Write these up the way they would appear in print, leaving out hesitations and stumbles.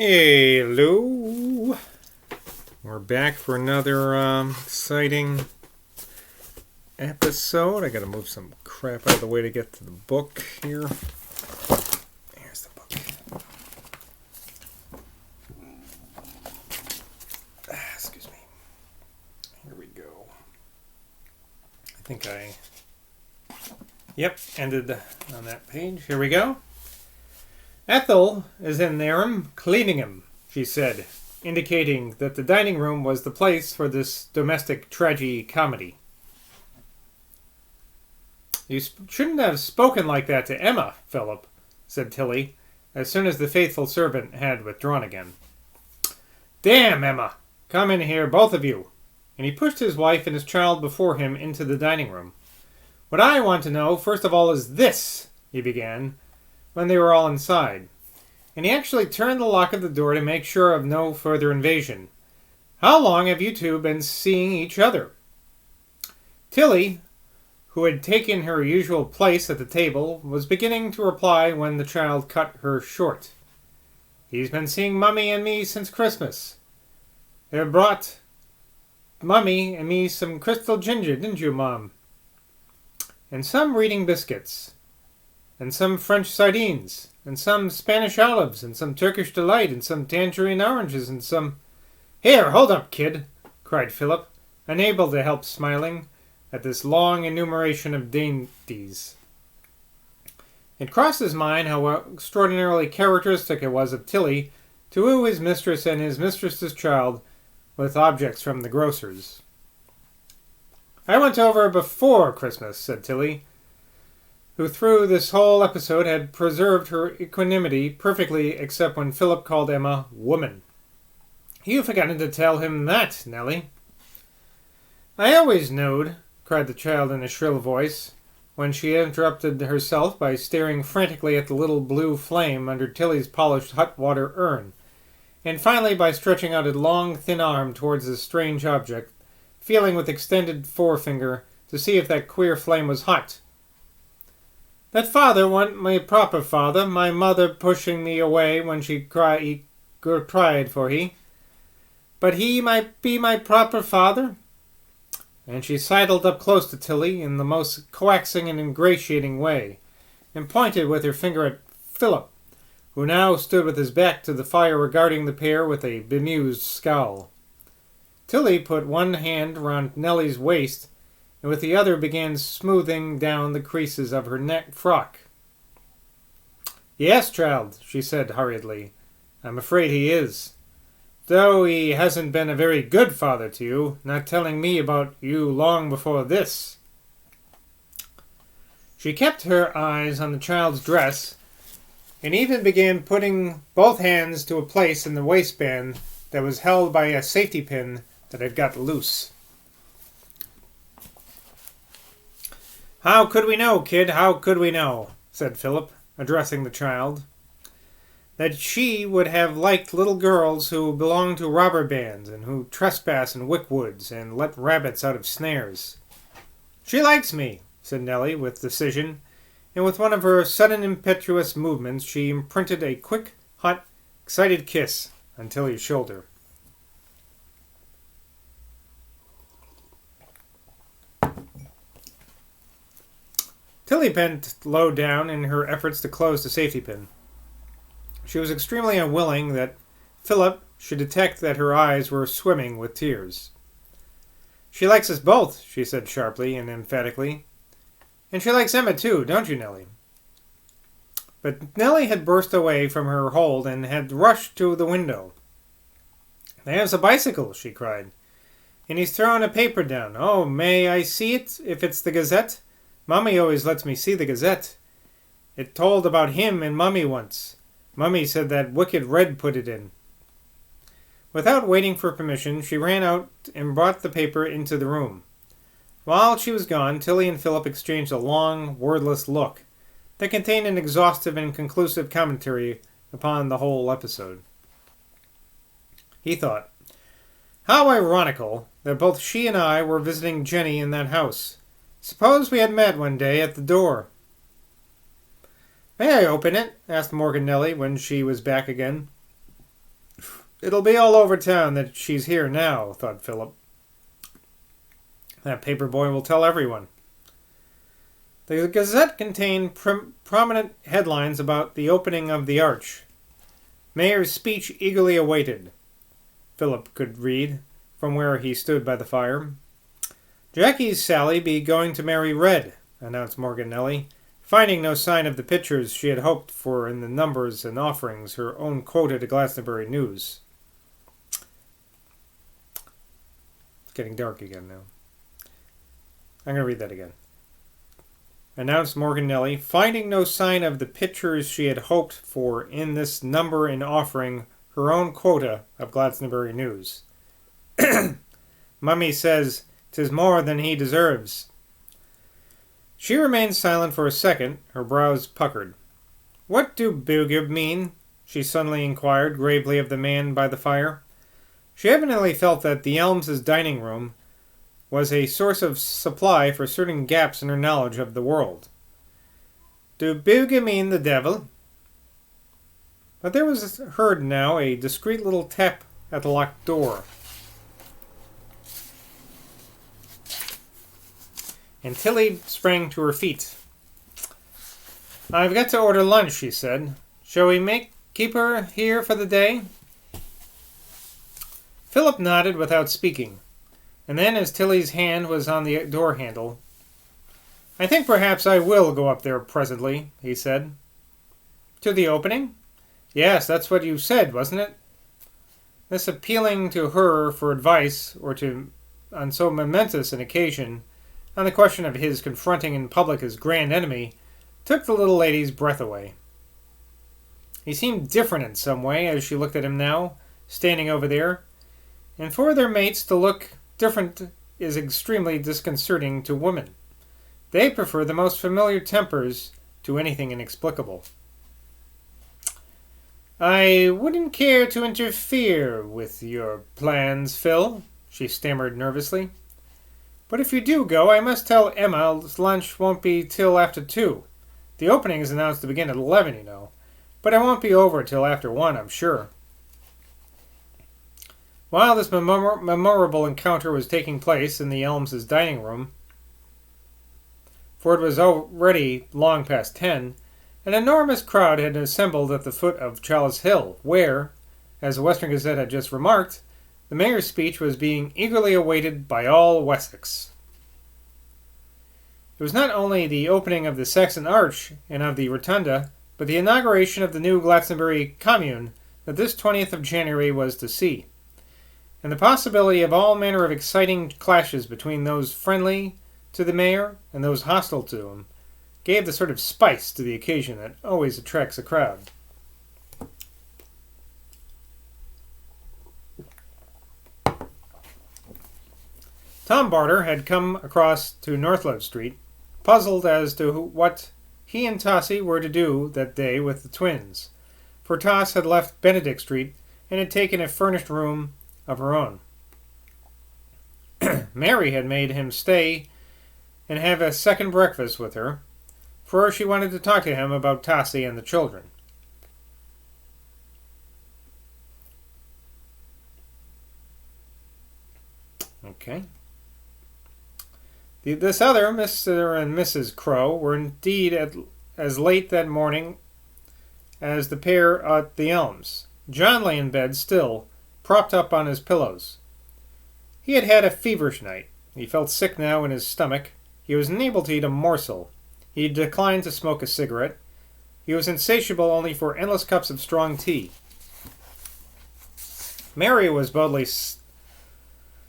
Hey, Lou. We're back for another exciting episode. I gotta move some crap out of the way to get to the book here. Here's the book. Excuse me. Here we go. I think ended on that page. Here we go. Ethel is in there cleaning him, she said, indicating that the dining room was the place for this domestic tragi-comedy. You shouldn't have spoken like that to Emma, Philip, said Tilly, as soon as the faithful servant had withdrawn again. Damn, Emma! Come in here, both of you! And he pushed his wife and his child before him into the dining room. What I want to know, first of all, is this, he began, when they were all inside, and he actually turned the lock of the door to make sure of no further invasion. How long have you two been seeing each other? Tilly, who had taken her usual place at the table, was beginning to reply when the child cut her short. He's been seeing Mummy and me since Christmas. They brought Mummy and me some crystal ginger, didn't you, Mom? And some reading biscuits. And some French sardines, and some Spanish olives, and some Turkish delight, and some tangerine oranges, and some... Here, hold up, kid, cried Philip, unable to help smiling at this long enumeration of dainties. It crossed his mind how extraordinarily characteristic it was of Tilly to woo his mistress and his mistress's child with objects from the grocer's. I went over before Christmas, said Tilly, who through this whole episode had preserved her equanimity perfectly except when Philip called Emma woman. You've forgotten to tell him that, Nellie. I always knowed, cried the child in a shrill voice, when she interrupted herself by staring frantically at the little blue flame under Tilly's polished hot water urn, and finally by stretching out a long, thin arm towards the strange object, feeling with extended forefinger to see if that queer flame was hot. That father wasn't my proper father, my mother pushing me away when she cried for he. But he might be my proper father. And she sidled up close to Tilly in the most coaxing and ingratiating way, and pointed with her finger at Philip, who now stood with his back to the fire regarding the pair with a bemused scowl. Tilly put one hand round Nellie's waist, and with the other began smoothing down the creases of her neck frock. Yes, child, she said hurriedly. I'm afraid he is. Though he hasn't been a very good father to you, not telling me about you long before this. She kept her eyes on the child's dress, and even began putting both hands to a place in the waistband that was held by a safety pin that had got loose. How could we know, kid? How could we know? Said Philip, addressing the child. That she would have liked little girls who belonged to robber bands and who trespass in wickwoods and let rabbits out of snares. She likes me, said Nellie with decision, and with one of her sudden impetuous movements she imprinted a quick, hot, excited kiss on Tilly's shoulder. Tilly bent low down in her efforts to close the safety pin. She was extremely unwilling that Philip should detect that her eyes were swimming with tears. She likes us both, she said sharply and emphatically. And she likes Emma too, don't you, Nellie? But Nellie had burst away from her hold and had rushed to the window. There's a bicycle, she cried. And he's thrown a paper down. Oh, may I see it, if it's the Gazette? Mummy always lets me see the Gazette. It told about him and Mummy once. Mummy said that wicked Red put it in. Without waiting for permission, she ran out and brought the paper into the room. While she was gone, Tilly and Philip exchanged a long, wordless look that contained an exhaustive and conclusive commentary upon the whole episode. He thought, how ironical that both she and I were visiting Jenny in that house. Suppose we had met one day at the door. May I open it? Asked Morgan Nellie when she was back again. It'll be all over town that she's here now, thought Philip. That paper boy will tell everyone. The Gazette contained prominent headlines about the opening of the arch. Mayor's speech eagerly awaited, Philip could read from where he stood by the fire. Jackie's Sally be going to marry Red, announced Morgan Nellie, finding no sign of the pictures she had hoped for in the numbers and offerings, her own quota to Glastonbury News. It's getting dark again now. I'm going to read that again. Announced Morgan Nellie, finding no sign of the pictures she had hoped for in this number and offering her own quota of Glastonbury News. Mummy says 'tis more than he deserves. She remained silent for a second, her brows puckered. What do Bugib mean? She suddenly inquired gravely of the man by the fire. She evidently felt that the Elms's dining room was a source of supply for certain gaps in her knowledge of the world. Do Bugib mean the devil? But there was heard now a discreet little tap at the locked door. And Tilly sprang to her feet. I've got to order lunch, she said. Shall we keep her here for the day? Philip nodded without speaking, and then as Tilly's hand was on the door handle, I think perhaps I will go up there presently, he said. To the opening? Yes, that's what you said, wasn't it? This appealing to her for advice, on so momentous an occasion, on the question of his confronting in public his grand enemy, took the little lady's breath away. He seemed different in some way as she looked at him now, standing over there, and for their mates to look different is extremely disconcerting to women. They prefer the most familiar tempers to anything inexplicable. I wouldn't care to interfere with your plans, Phil, she stammered nervously. But if you do go, I must tell Emma lunch won't be till after 2. The opening is announced to begin at 11, you know. But I won't be over till after 1, I'm sure. While this memorable encounter was taking place in the Elms's dining room, for it was already long past 10, an enormous crowd had assembled at the foot of Chalice Hill, where, as the Western Gazette had just remarked, the mayor's speech was being eagerly awaited by all Wessex. It was not only the opening of the Saxon Arch and of the Rotunda, but the inauguration of the new Glastonbury Commune that this 20th of January was to see, and the possibility of all manner of exciting clashes between those friendly to the mayor and those hostile to him gave the sort of spice to the occasion that always attracts a crowd. Tom Barter had come across to Northlow Street, puzzled as to what he and Tossie were to do that day with the twins, for Toss had left Benedict Street and had taken a furnished room of her own. Mary had made him stay and have a second breakfast with her, for she wanted to talk to him about Tossie and the children. Okay. This other, Mr. and Mrs. Crow, were indeed as late that morning as the pair at the Elms. John lay in bed still, propped up on his pillows. He had had a feverish night. He felt sick now in his stomach. He was unable to eat a morsel. He declined to smoke a cigarette. He was insatiable only for endless cups of strong tea. Mary was boldly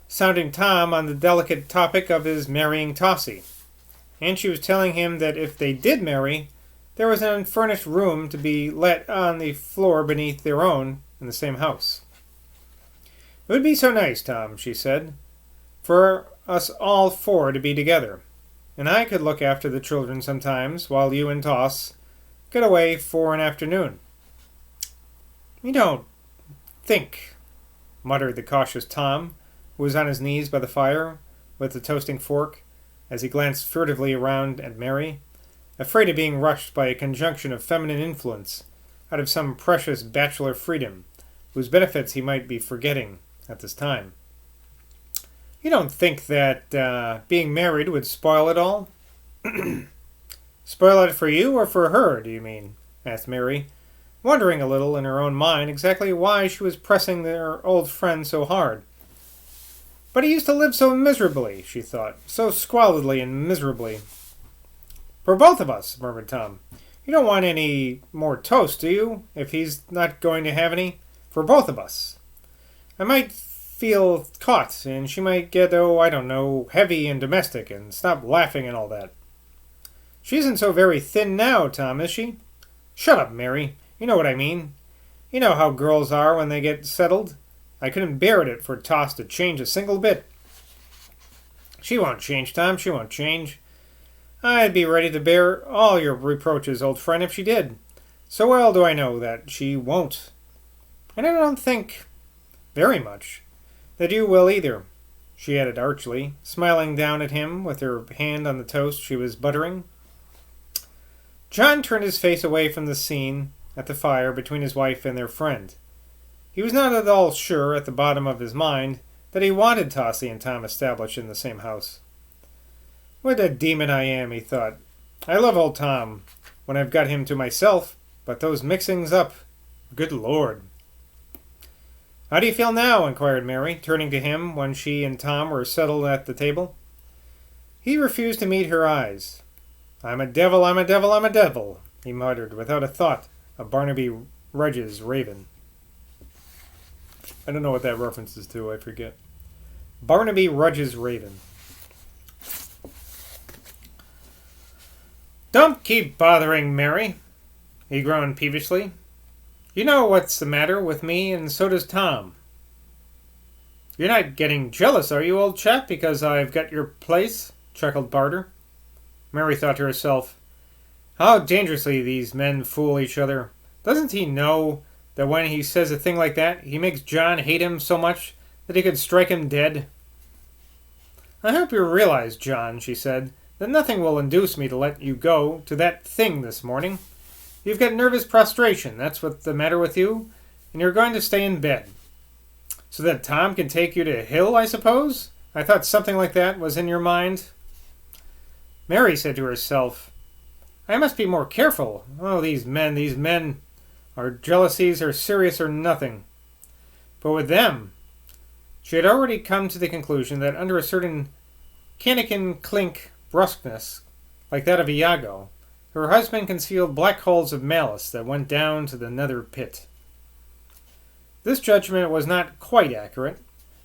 sounding Tom on the delicate topic of his marrying Tossie, and she was telling him that if they did marry, there was an unfurnished room to be let on the floor beneath their own in the same house. It would be so nice, Tom, she said, for us all 4 to be together, and I could look after the children sometimes while you and Toss get away for an afternoon. You don't think, muttered the cautious Tom, who was on his knees by the fire with the toasting fork, as he glanced furtively around at Mary, afraid of being rushed by a conjunction of feminine influence out of some precious bachelor freedom whose benefits he might be forgetting at this time. You don't think that being married would spoil it all? Spoil it for you or for her, do you mean? Asked Mary, wondering a little in her own mind exactly why she was pressing their old friend so hard. But he used to live so miserably, she thought, so squalidly and miserably. For both of us, murmured Tom. You don't want any more toast, do you, if he's not going to have any? For both of us. I might feel caught, and she might get, I don't know, heavy and domestic, and stop laughing and all that. She isn't so very thin now, Tom, is she? Shut up, Mary. You know what I mean. You know how girls are when they get settled. I couldn't bear it for Toss to change a single bit. She won't change, Tom, she won't change. I'd be ready to bear all your reproaches, old friend, if she did. So well do I know that she won't. And I don't think very much that you will either, she added archly, smiling down at him with her hand on the toast she was buttering. John turned his face away from the scene at the fire between his wife and their friend. He was not at all sure at the bottom of his mind that he wanted Tossie and Tom established in the same house. What a demon I am, he thought. I love old Tom when I've got him to myself, but those mixings up, good Lord. How do you feel now? Inquired Mary, turning to him when she and Tom were settled at the table. He refused to meet her eyes. I'm a devil, I'm a devil, I'm a devil, he muttered without a thought of Barnaby Rudge's raven. I don't know what that reference is to, I forget. Barnaby Rudge's raven. Don't keep bothering Mary, he groaned peevishly. You know what's the matter with me, and so does Tom. You're not getting jealous, are you, old chap, because I've got your place? Chuckled Barter. Mary thought to herself, how dangerously these men fool each other. Doesn't he know that when he says a thing like that, he makes John hate him so much that he could strike him dead? I hope you realize, John, she said, that nothing will induce me to let you go to that thing this morning. You've got nervous prostration, that's what's the matter with you, and you're going to stay in bed. So that Tom can take you to Hill, I suppose? I thought something like that was in your mind. Mary said to herself, I must be more careful. Oh, these men, our jealousies are serious or nothing. But with them, she had already come to the conclusion that under a certain Cannikin-clink brusqueness, like that of Iago, her husband concealed black holes of malice that went down to the nether pit. This judgment was not quite accurate.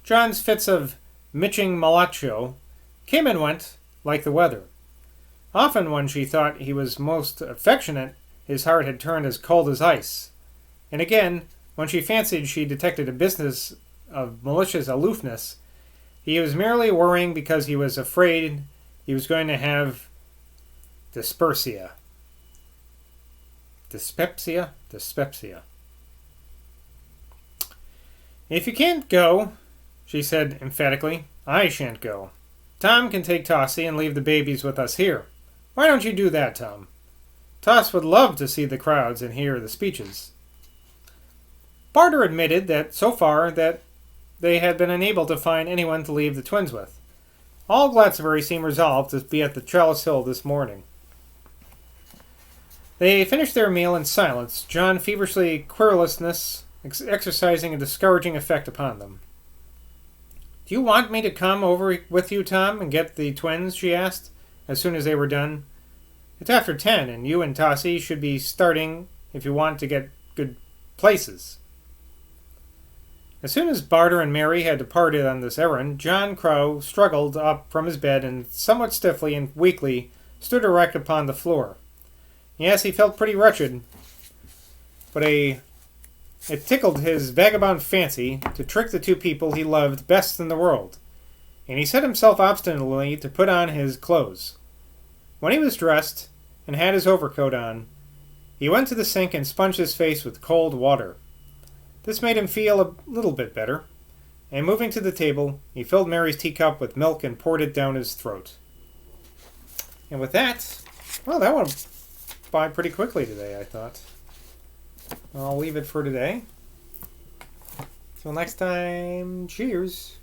John's fits of mitching malacho came and went like the weather. Often when she thought he was most affectionate, his heart had turned as cold as ice. And again, when she fancied she detected a business of malicious aloofness, he was merely worrying because he was afraid he was going to have dyspepsia. Dyspepsia. If you can't go, she said emphatically, I shan't go. Tom can take Tossie and leave the babies with us here. Why don't you do that, Tom? Toss would love to see the crowds and hear the speeches. Barter admitted that so far that they had been unable to find anyone to leave the twins with. All Glastonbury seemed resolved to be at the Trellis Hill this morning. They finished their meal in silence, John feverishly querulousness exercising a discouraging effect upon them. Do you want me to come over with you, Tom, and get the twins? She asked, as soon as they were done. It's after 10, and you and Tossie should be starting if you want to get good places. As soon as Barter and Mary had departed on this errand, John Crow struggled up from his bed and somewhat stiffly and weakly stood erect upon the floor. Yes, he felt pretty wretched, but it tickled his vagabond fancy to trick the two people he loved best in the world, and he set himself obstinately to put on his clothes. When he was dressed and had his overcoat on, he went to the sink and sponged his face with cold water. This made him feel a little bit better, and moving to the table, he filled Mary's teacup with milk and poured it down his throat. And with that, well, that went by pretty quickly today, I thought. I'll leave it for today. Till next time, cheers.